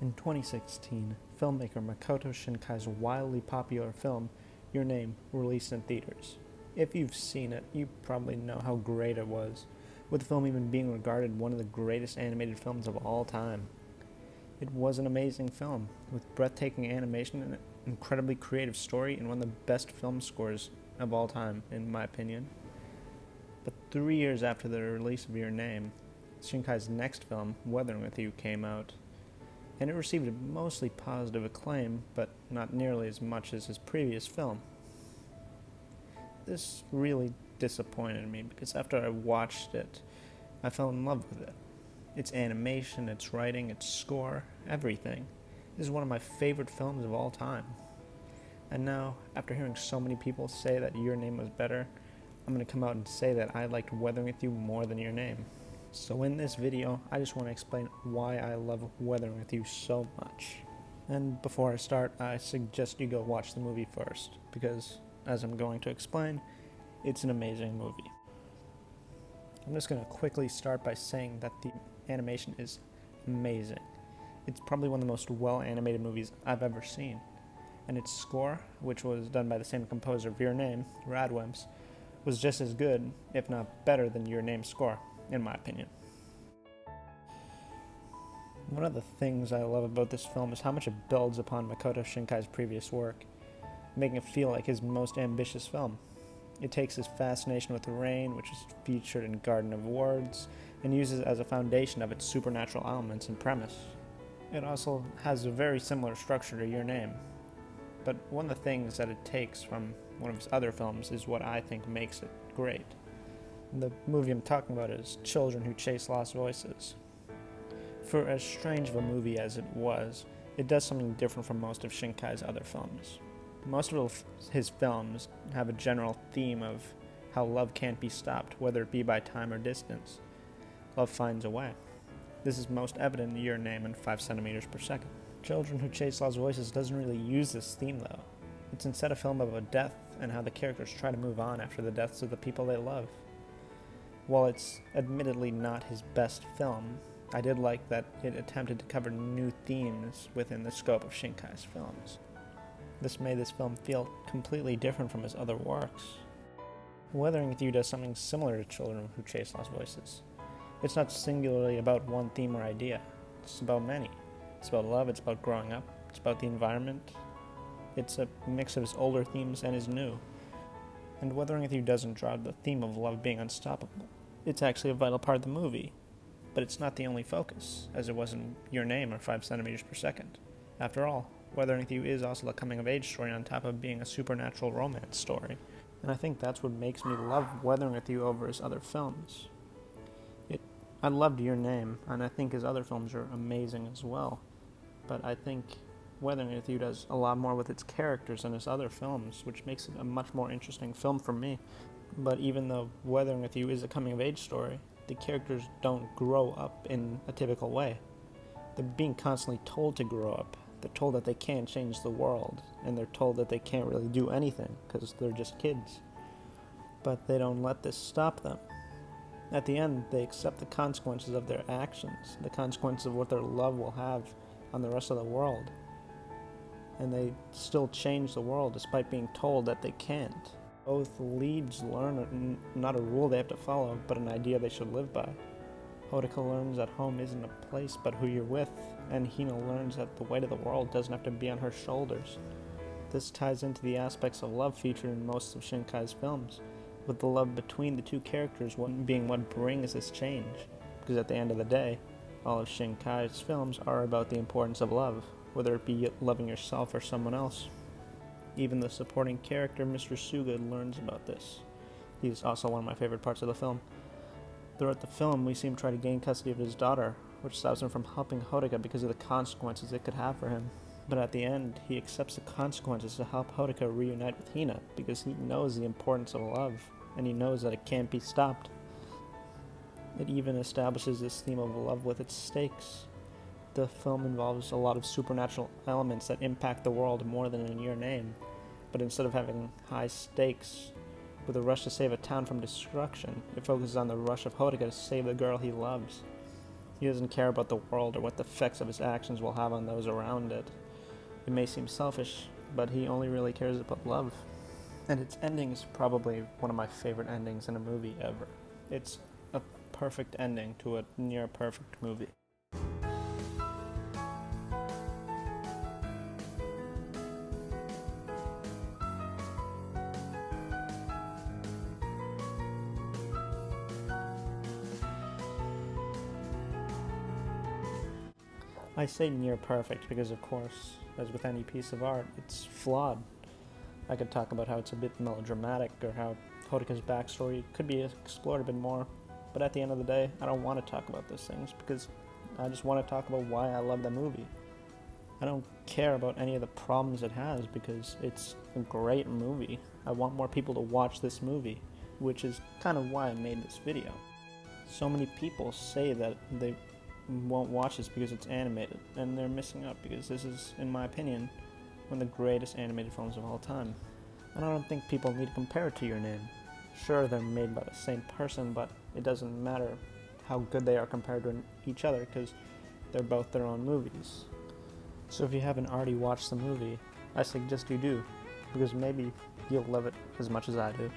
In 2016, filmmaker Makoto Shinkai's wildly popular film, Your Name, released in theaters. If you've seen it, you probably know how great it was, with the film even being regarded one of the greatest animated films of all time. It was an amazing film, with breathtaking animation and an incredibly creative story and one of the best film scores of all time, in my opinion. But 3 years after the release of Your Name, Shinkai's next film, Weathering With You, came out, and it received a mostly positive acclaim, but not nearly as much as his previous film. This really disappointed me, because after I watched it, I fell in love with it. Its animation, its writing, its score, everything. This is one of my favorite films of all time. And now, after hearing so many people say that Your Name was better, I'm going to come out and say that I liked Weathering With You more than Your Name. So in this video, I just want to explain why I love Weathering With You so much. And before I start, I suggest you go watch the movie first, because, as I'm going to explain, it's an amazing movie. I'm just going to quickly start by saying that the animation is amazing. It's probably one of the most well-animated movies I've ever seen. And its score, which was done by the same composer of Your Name, Radwimps, was just as good, if not better than Your Name's score, in my opinion. One of the things I love about this film is how much it builds upon Makoto Shinkai's previous work, making it feel like his most ambitious film. It takes his fascination with the rain, which is featured in Garden of Words, and uses it as a foundation of its supernatural elements and premise. It also has a very similar structure to Your Name, but one of the things that it takes from one of his other films is what I think makes it great. The movie I'm talking about is Children Who Chase Lost Voices. For as strange of a movie as it was, it does something different from most of Shinkai's other films. Most of his films have a general theme of how love can't be stopped, whether it be by time or distance. Love finds a way. This is most evident in Your Name and 5 centimeters per second. Children Who Chase Lost Voices doesn't really use this theme though. It's instead a film about death and how the characters try to move on after the deaths of the people they love. While it's admittedly not his best film, I did like that it attempted to cover new themes within the scope of Shinkai's films. This made this film feel completely different from his other works. Weathering With You does something similar to Children Who Chase Lost Voices. It's not singularly about one theme or idea. It's about many. It's about love, it's about growing up, it's about the environment. It's a mix of his older themes and his new. And Weathering With You doesn't draw the theme of love being unstoppable. It's actually a vital part of the movie, but it's not the only focus, as it was in Your Name or 5 centimeters per second. After all, Weathering With You is also a coming-of-age story on top of being a supernatural romance story, and I think that's what makes me love Weathering With You over his other films. I loved Your Name, and I think his other films are amazing as well, but I think Weathering With You does a lot more with its characters than his other films, which makes it a much more interesting film for me. But even though Weathering With You is a coming-of-age story, the characters don't grow up in a typical way. They're being constantly told to grow up. They're told that they can't change the world, and they're told that they can't really do anything, because they're just kids. But they don't let this stop them. At the end, they accept the consequences of their actions, the consequences of what their love will have on the rest of the world. And they still change the world despite being told that they can't. Both leads learn not a rule they have to follow, but an idea they should live by. Hodoka learns that home isn't a place but who you're with, and Hina learns that the weight of the world doesn't have to be on her shoulders. This ties into the aspects of love featured in most of Shinkai's films, with the love between the two characters being what brings this change, because at the end of the day, all of Shinkai's films are about the importance of love, whether it be loving yourself or someone else. Even the supporting character, Mr. Suga, learns about this. He's also one of my favorite parts of the film. Throughout the film, we see him try to gain custody of his daughter, which stops him from helping Hodoka because of the consequences it could have for him. But at the end, he accepts the consequences to help Hodoka reunite with Hina, because he knows the importance of love, and he knows that it can't be stopped. It even establishes this theme of love with its stakes. The film involves a lot of supernatural elements that impact the world more than in Your Name, but instead of having high stakes with a rush to save a town from destruction, it focuses on the rush of Hodoka to save the girl he loves. He doesn't care about the world or what the effects of his actions will have on those around it. It may seem selfish, but he only really cares about love. And its ending is probably one of my favorite endings in a movie ever. It's a perfect ending to a near-perfect movie. I say near perfect because, of course, as with any piece of art, it's flawed. I could talk about how it's a bit melodramatic or how Hotoka's backstory could be explored a bit more, but at the end of the day, I don't want to talk about those things because I just want to talk about why I love the movie. I don't care about any of the problems it has because it's a great movie. I want more people to watch this movie, which is kind of why I made this video. So many people say that they won't watch this because it's animated, and they're missing out because this is, in my opinion, one of the greatest animated films of all time. And I don't think people need to compare it to Your Name. Sure, they're made by the same person, but it doesn't matter how good they are compared to each other because they're both their own movies. So if you haven't already watched the movie, I suggest you do, because maybe you'll love it as much as I do.